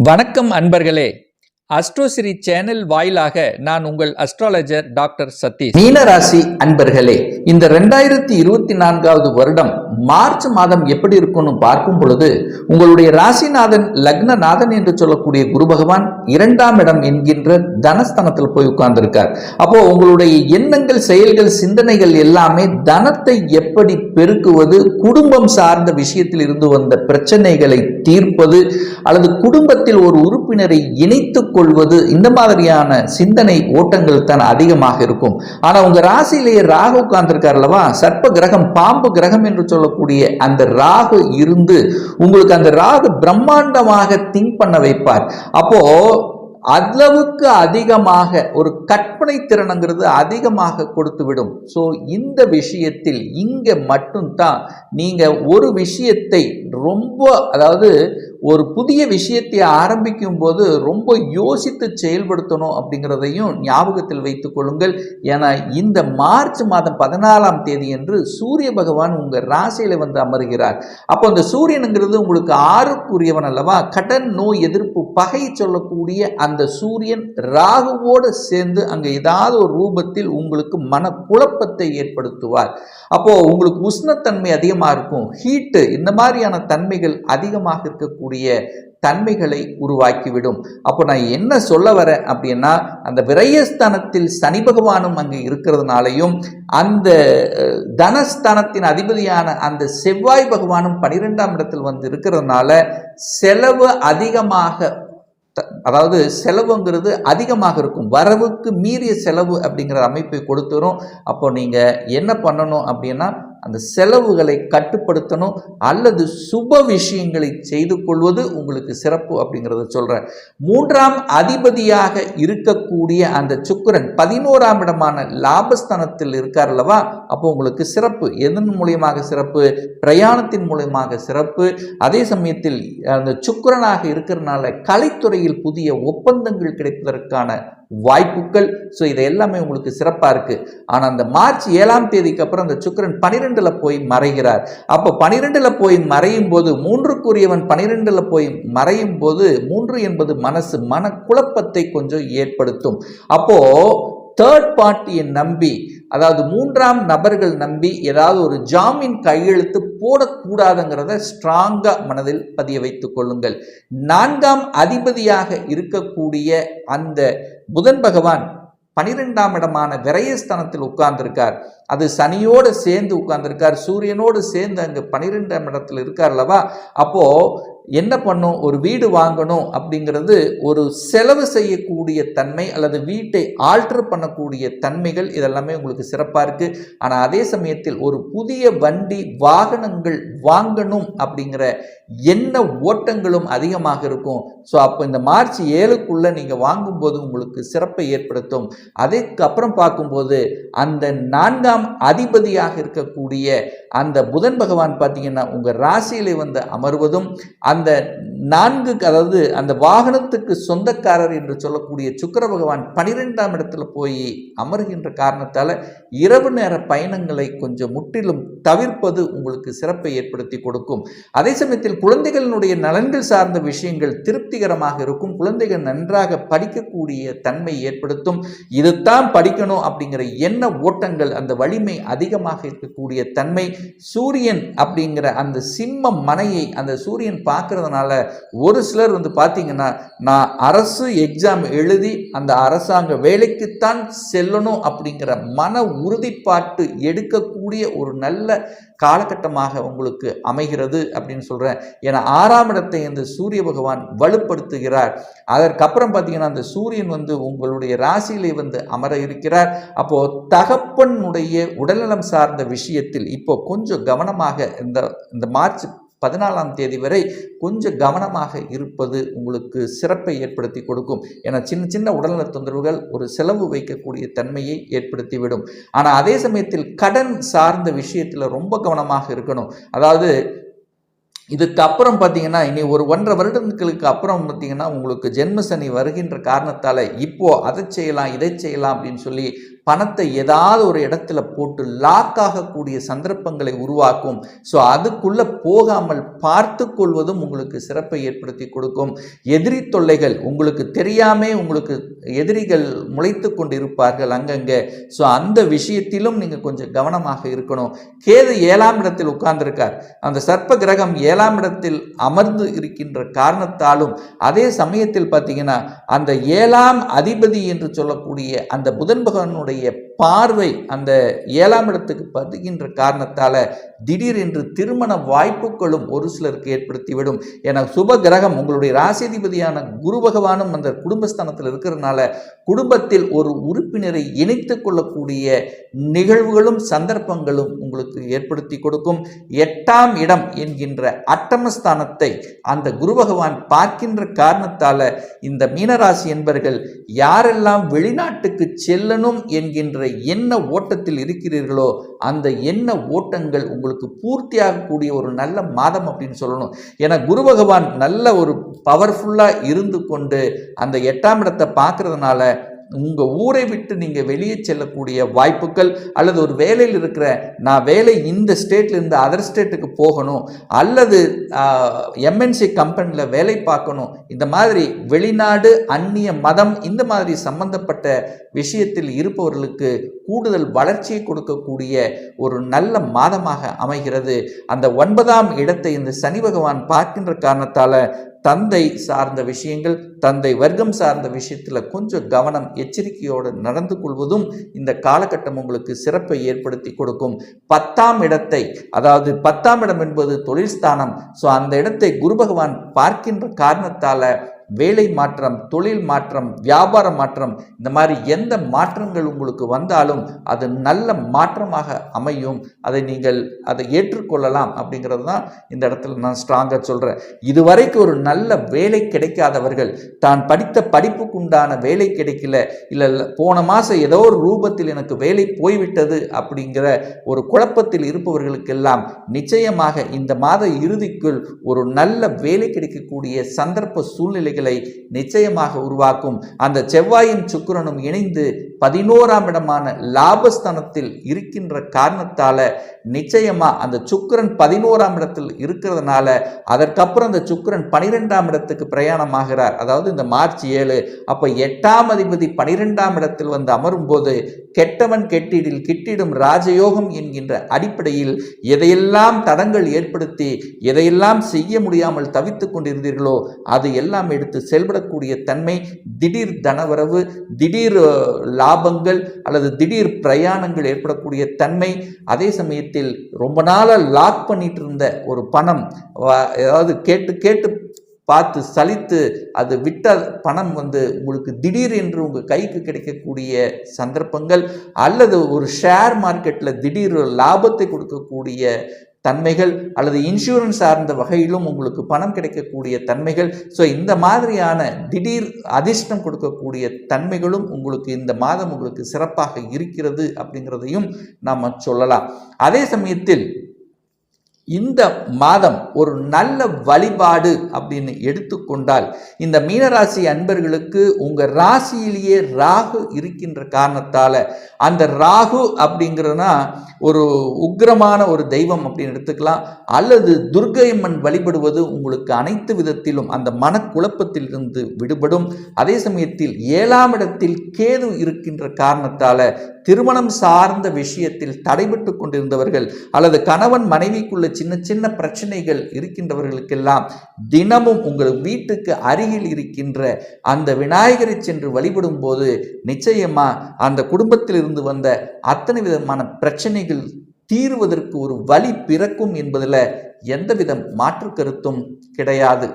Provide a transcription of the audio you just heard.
வணக்கம் அன்பர்களே. அஸ்ட்ரோசிரி சேனல் வாயிலாக நான் உங்கள் அஸ்ட்ராலஜர் டாக்டர் சதீஷ். மீனராசி அன்பர்களே, இந்த 2024வது வருடம் மார்ச் மாதம் எப்படி இருக்கும்னு பார்க்கும் பொழுது உங்களுடைய ராசிநாதன் லக்னநாதன் என்று சொல்லக்கூடிய குரு பகவான் 2ஆம் இடம் என்கின்ற தனஸ்தானத்தில் போய் உட்கார்ந்திருக்கார். அப்போ உங்களுடைய எண்ணங்கள், செயல்கள், சிந்தனைகள் எல்லாமே தனத்தை எப்படி பெருக்குவது, குடும்பம் சார்ந்த விஷயத்தில் இருந்து வந்த பிரச்சனைகளை தீர்ப்பது அல்லது குடும்பத்தில் ஒரு உறுப்பினரை இணைத்துக் கொள்வது, இந்த மாதிரியான சிந்தனை ஓட்டங்கள் தான் அதிகமாக இருக்கும். ஆனா உங்க ராசியிலேயே ராகு உட்கார்ந்திருக்கார் அல்லவா, சர்ப்ப கிரகம், பாம்பு கிரகம் என்று சொல்லக்கூடிய அந்த ராகு இருந்து உங்களுக்கு அந்த ராகு பிரம்மாண்டமாக திங்க் பண்ண வைப்பார். அப்போ அளவுக்கு அதிகமாக ஒரு கற்பனை திறனுங்கிறது அதிகமாக கொடுத்து விடும். ஸோ இந்த விஷயத்தில் இங்க மட்டும்தான் நீங்க ஒரு விஷயத்தை ரொம்ப, அதாவது ஒரு புதிய விஷயத்தை ஆரம்பிக்கும் போது ரொம்ப யோசித்து செயல்படுத்தணும் அப்படிங்கிறதையும் ஞாபகத்தில் வைத்துக் கொள்ளுங்கள். ஏன்னா இந்த மார்ச் மாதம் 14ஆம் தேதி என்று சூரிய பகவான் உங்க ராசியில வந்து அமர்கிறார். அப்போ அந்த சூரியனுங்கிறது உங்களுக்கு 6க்குரியவன் அல்லவா, கடன், நோய், எதிர்ப்பு, பகை சொல்லக்கூடிய அந்த சூரியன் ராகுவோடு சேர்ந்து அங்க ஏதாவது ஒரு ரூபத்தில் உங்களுக்கு மன குழப்பத்தை ஏற்படுத்துவார். அப்போ உங்களுக்கு உஷ்ணத்தன்மை அதிகமாக இருக்கும், ஹீட்டு, இந்த மாதிரியான தன்மைகள் அதிகமாக இருக்கக்கூடிய தன்மைகளை உருவாக்கிவிடும். அப்போ நான் என்ன சொல்ல வரேன் அப்படின்னா, அந்த விரயஸ்தானத்தில் சனி பகவானும் அங்கே இருக்கிறதுனாலையும் அந்த தனஸ்தானத்தின் அதிபதியான அந்த செவ்வாய் பகவானும் 12ஆம் இடத்தில் வந்து இருக்கிறதுனால செலவு அதிகமாக, அதாவது செலவுங்கிறது அதிகமாக இருக்கும், வரவுக்கு மீறிய செலவு அப்படிங்கிற அமைப்பை கொடுத்துரும். அப்போ நீங்க என்ன பண்ணணும் அப்படின்னா, அந்த செலவுகளை கட்டுப்படுத்தணும் அல்லது சுப விஷயங்களை செய்து கொள்வது உங்களுக்கு சிறப்பு அப்படிங்கிறத சொல்றேன். 3ஆம் அதிபதியாக இருக்கக்கூடிய அந்த சுக்கிரன் 11ஆம் இடமான லாபஸ்தானத்தில் இருக்கார் அல்லவா, அப்போ உங்களுக்கு சிறப்பு. எதன் மூலியமாக சிறப்பு? பிரயாணத்தின் மூலியமாக சிறப்பு. அதே சமயத்தில் அந்த சுக்கிரனாக இருக்கிறதுனால கலைத்துறையில் புதிய ஒப்பந்தங்கள் கிடைப்பதற்கான வாய்ப்புகள். ஸோ இது எல்லாமே உங்களுக்கு சிறப்பாக இருக்கு. ஆனால் அந்த மார்ச் 7ஆம் தேதிக்கு அப்புறம் அந்த சுக்கிரன் 12ல் போய் மறைகிறார். அப்போ 12ல் போய் மறையும் போது, 3க்குரியவன் 12ல் போய் மறையும் போது 3 என்பது மனசு, மன குழப்பத்தை கொஞ்சம் ஏற்படுத்தும். அப்போ தேர்ட் பார்ட்டியை நம்பி, அதாவது 3ஆம் நபர்கள் நம்பி ஏதாவது ஒரு ஜாமீன் கையெழுத்து போடக்கூடாதுங்கிறத ஸ்ட்ராங்கா மனதில் பதிய வைத்துக் கொள்ளுங்கள். 4ஆம் அதிபதியாக இருக்கக்கூடிய அந்த புதன் பகவான் 12ஆம் இடமான விரயஸ்தானத்தில் உட்கார்ந்திருக்கார். அது சனியோடு சேர்ந்து உட்கார்ந்திருக்கார், சூரியனோடு சேர்ந்து அங்கு 12ஆம் இடத்துல இருக்கார் அல்லவா. அப்போ என்ன பண்ணும், ஒரு வீடு வாங்கணும் அப்படிங்கிறது ஒரு செலவு செய்யக்கூடிய தன்மை அல்லது வீட்டை ஆல்டர் பண்ணக்கூடிய தன்மைகள் இதெல்லாமே உங்களுக்கு சிறப்பாக இருக்கு. ஆனால் அதே சமயத்தில் ஒரு புதிய வண்டி, வாகனங்கள் வாங்கணும் அப்படிங்கிற எண்ண ஓட்டங்களும் அதிகமாக இருக்கும். ஸோ அப்போ இந்த மார்ச் 7க்குள்ள நீங்கள் வாங்கும்போது உங்களுக்கு சிறப்பை ஏற்படுத்தும். அதுக்கப்புறம் பார்க்கும்போது அந்த 4ஆம் அதிபதியாக இருக்கக்கூடிய அந்த புதன் பகவான் பார்த்தீங்கன்னா உங்கள் ராசியிலே வந்து அமர்வதும், அந்த 4, அதாவது அந்த வாகனத்துக்கு சொந்தக்காரர் என்று சொல்லக்கூடிய சுக்கிர பகவான் 12ஆம் இடத்துல போய் அமர்கின்ற காரணத்தால் இரவு நேர பயணங்களை கொஞ்சம் முற்றிலும் தவிர்ப்பது உங்களுக்கு சிறப்பை ஏற்படுத்தி கொடுக்கும். அதே சமயத்தில் குழந்தைகளினுடைய நலன்கள் சார்ந்த விஷயங்கள் திருப்திகரமாக இருக்கும். குழந்தைகள் நன்றாக படிக்கக்கூடிய தன்மை ஏற்படுத்தும். இதுதான் படிக்கணும் அப்படிங்கிற எண்ண ஓட்டங்கள், அந்த வலிமை அதிகமாக இருக்கக்கூடிய தன்மை. சூரியன் அப்படிங்கிற அந்த சிம்ம மனையை அந்த சூரியன் பார்க்கறதுனால ஒரு சிலர் வந்து பார்த்தீங்கன்னா, நான் அரசு எக்ஸாம் எழுதி அந்த அரசாங்க வேலைக்குத்தான் செல்லணும் அப்படிங்கிற மன உறுதிப்பாட்டு எடுக்கக்கூடிய ஒரு நல்ல காலகட்டமாக உங்களுக்கு அமைகிறது அப்படின்னு சொல்றேன். ஏன்னா 6ஆம் இடத்தை இந்த சூரிய பகவான் வலுப்படுத்துகிறார். அதற்கப்புறம் பார்த்தீங்கன்னா அந்த சூரியன் வந்து உங்களுடைய ராசியிலே வந்து அமர இருக்கிறார். அப்போ தகப்பனுடைய உடல்நலம் சார்ந்த விஷயத்தில் இப்போ கொஞ்சம் கவனமாக இந்த மார்ச் 14ஆம் தேதி வரை கொஞ்சம் கவனமாக இருப்பது உங்களுக்கு சிறப்பை ஏற்படுத்தி கொடுக்கும். ஏன்னா சின்ன சின்ன உடல்நல தொந்தரவுகள் ஒரு செலவு வைக்கக்கூடிய தன்மையை ஏற்படுத்திவிடும். ஆனால் அதே சமயத்தில் கடன் சார்ந்த விஷயத்தில் ரொம்ப கவனமாக இருக்கணும். அதாவது இதுக்கு அப்புறம் பார்த்தீங்கன்னா இனி ஒரு 1.5 வருடங்களுக்கு அப்புறம் பார்த்தீங்கன்னா உங்களுக்கு ஜென்ம சனி வருகின்ற காரணத்தால் இப்போ அதை செய்யலாம், இதை செய்யலாம் அப்படின்னு சொல்லி பணத்தை ஏதாவது ஒரு இடத்துல போட்டு லாக் ஆகக்கூடிய சந்தர்ப்பங்களை உருவாக்கும். ஸோ அதுக்குள்ள போகாமல் பார்த்து கொள்வதும் உங்களுக்கு சிறப்பை ஏற்படுத்தி கொடுக்கும். எதிரி தொல்லைகள் உங்களுக்கு தெரியாமே உங்களுக்கு எதிரிகள் முளைத்து கொண்டு இருப்பார்கள் அங்கங்கே. ஸோ அந்த விஷயத்திலும் நீங்கள் கொஞ்சம் கவனமாக இருக்கணும். கேது 7ஆம் இடத்தில் உட்கார்ந்திருக்கார். அந்த சர்ப்ப கிரகம் 7ஆம் இடத்தில் அமர்ந்து இருக்கின்ற காரணத்தாலும் அதே சமயத்தில் பார்த்தீங்கன்னா அந்த 7ஆம் அதிபதி என்று சொல்லக்கூடிய அந்த புதன் பகவானுடைய பார்வை அந்த 7ஆம் இடத்துக்கு பதிகின்ற காரணத்தால திடீரென்று திருமண வாய்ப்புகளும் ஒரு சிலருக்கு ஏற்படுத்திவிடும். என சுப கிரகம் உங்களுடைய ராசிதிபதியான குரு பகவானும் அந்த குடும்பஸ்தானத்தில் இருக்கிறதுனால குடும்பத்தில் ஒரு உறுப்பினரை இணைத்துக் கொள்ளக்கூடிய நிகழ்வுகளும் சந்தர்ப்பங்களும் உங்களுக்கு ஏற்படுத்தி கொடுக்கும். 8ஆம் இடம் என்கின்ற அட்டமஸ்தானத்தை அந்த குரு பகவான் பார்க்கின்ற காரணத்தால இந்த மீனராசி என்பர்கள் யாரெல்லாம் வெளிநாட்டுக்கு செல்லணும் என்கின்ற எண்ண ஓட்டத்தில் இருக்கிறீர்களோ அந்த எண்ண ஓட்டங்கள் உங்களுக்கு பூர்த்தியாகக்கூடிய ஒரு நல்ல மாதம் அப்படின்னு சொல்லணும். ஏன்னா குரு பகவான் நல்ல ஒரு பவர்ஃபுல்லா இருந்து கொண்டு அந்த 8ஆம் இடத்தை பார்க்கறதுனால உங்க ஊரை விட்டு நீங்க வெளியே செல்லக்கூடிய வாய்ப்புகள், அல்லது ஒரு வேலையில் இருக்கிற நான் வேலை இந்த ஸ்டேட்ல இருந்து அதர் ஸ்டேட்டுக்கு போகணும், அல்லது எம்என்சி கம்பெனியில் வேலை பார்க்கணும், இந்த மாதிரி வெளிநாடு அந்நிய மதம் இந்த மாதிரி சம்பந்தப்பட்ட விஷயத்தில் இருப்பவர்களுக்கு கூடுதல் வளர்ச்சியை கொடுக்கக்கூடிய ஒரு நல்ல மாதமாக அமைகிறது. அந்த 9ஆம் இடத்தை இந்த சனி பகவான் பார்க்கின்ற காரணத்தால தந்தை சார்ந்த விஷயங்கள், தந்தை வர்க்கம் சார்ந்த விஷயத்தில் கொஞ்சம் கவனம் எச்சரிக்கையோடு நடந்து கொள்வதும் இந்த காலகட்டம் உங்களுக்கு சிறப்பை ஏற்படுத்தி கொடுக்கும். 10ஆம் இடத்தை, அதாவது 10ஆம் இடம் என்பது தொழில் ஸ்தானம். ஸோ அந்த இடத்தை குரு பகவான் பார்க்கின்ற காரணத்தால வேலை மாற்றம், தொழில் மாற்றம், வியாபார மாற்றம், இந்த மாதிரி எந்த மாற்றங்கள் உங்களுக்கு வந்தாலும் அது நல்ல மாற்றமாக அமையும். அதை ஏற்றுக்கொள்ளலாம் அப்படிங்கிறது தான் இந்த இடத்துல நான் ஸ்ட்ராங்காக சொல்கிறேன். இதுவரைக்கும் ஒரு நல்ல வேலை கிடைக்காதவர்கள், தான் படித்த படிப்புக்கு உண்டான வேலை கிடைக்கல, இல்லை போன மாதம் ஏதோ ஒரு ரூபத்தில் எனக்கு வேலை போய்விட்டது அப்படிங்கிற ஒரு குழப்பத்தில் இருப்பவர்களுக்கெல்லாம் நிச்சயமாக இந்த மாத இறுதிக்குள் ஒரு நல்ல வேலை கிடைக்கக்கூடிய சந்தர்ப்ப சூழ்நிலை நிச்சயமாக உருவாக்கும். அந்த செவ்வாயும் சுக்கிரனும் இணைந்து 11ஆம் இடமான லாபஸ்தானத்தில் இருக்கின்ற காரணத்தால நிச்சயமா அந்த சுக்கிரன் 11ஆம் இடத்தில் இருக்கிறதுனால அதற்கப்புறம் அந்த சுக்கிரன் 12ஆம் இடத்துக்கு பிரயாணமாகிறார். அதாவது இந்த மார்ச் 7. அப்ப 8ஆம் அதிபதி 12ஆம் இடத்தில் வந்து அமரும் போது கெட்டவன் கெட்டிடில் கிட்டிடும் ராஜயோகம் என்கின்ற அடிப்படையில் எதையெல்லாம் தடங்கள் ஏற்படுத்தி எதையெல்லாம் செய்ய முடியாமல் தவித்துக் கொண்டிருந்தீர்களோ அது எல்லாம் எடுத்து செயல்படக்கூடிய தன்மை, திடீர் தனவரவு, திடீர் லாபங்கள் அல்லது திடீர் பிரயாணங்கள் ஏற்படக்கூடிய தன்மை, அதே சமயத்தில் ரொம்ப நாளா லாக் பண்ணிட்டு இருந்த ஒரு பணம், ஏதாவது கேட்டு கேட்டு பார்த்து சலித்து அது விட்ட பணம் வந்து உங்களுக்கு திடீர் என்று உங்கள் கைக்கு கிடைக்கக்கூடிய சந்தர்ப்பங்கள், அல்லது ஒரு ஷேர் மார்க்கெட்டில் திடீர் லாபத்தை கொடுக்கக்கூடிய தன்மைகள், அல்லது இன்சூரன்ஸ் சார்ந்த வகையிலும் உங்களுக்கு பணம் கிடைக்கக்கூடிய தன்மைகள். ஸோ இந்த மாதிரியான திடீர் அதிர்ஷ்டம் கொடுக்கக்கூடிய தன்மைகளும் உங்களுக்கு இந்த மாதம் உங்களுக்கு சிறப்பாக இருக்கிறது அப்படிங்கிறதையும் நாம் சொல்லலாம். அதே சமயத்தில் இந்த மாதம் ஒரு நல்ல வழிபாடு அப்படின்னு எடுத்துக்கொண்டால் இந்த மீனராசி அன்பர்களுக்கு உங்க ராசியிலேயே ராகு இருக்கின்ற காரணத்தால அந்த ராகு அப்படிங்கிறதுனா ஒரு உக்கிரமான ஒரு தெய்வம் அப்படின்னு எடுத்துக்கலாம், அல்லது துர்க்கையம்மன் வழிபடுவது உங்களுக்கு அனைத்து விதத்திலும் அந்த மனக்குழப்பத்தில் இருந்து விடுபடும். அதே சமயத்தில் 7ஆம் இடத்தில் கேது இருக்கின்ற காரணத்தால திருமணம் சார்ந்த விஷயத்தில் தடைபட்டு கொண்டிருந்தவர்கள், அல்லது கணவன் மனைவிக்குள்ள சின்ன சின்ன பிரச்சனைகள் இருக்கின்றவர்களுக்கெல்லாம் தினமும் உங்கள் வீட்டுக்கு அருகில் இருக்கின்ற அந்த விநாயகரை சென்று வழிபடும் போது நிச்சயமா அந்த குடும்பத்தில் இருந்து வந்த அத்தனை விதமான பிரச்சனைகள் தீர்வதற்கு ஒரு வழி பிறக்கும் என்பதில் எந்தவித மாற்று கருத்தும் கிடையாது.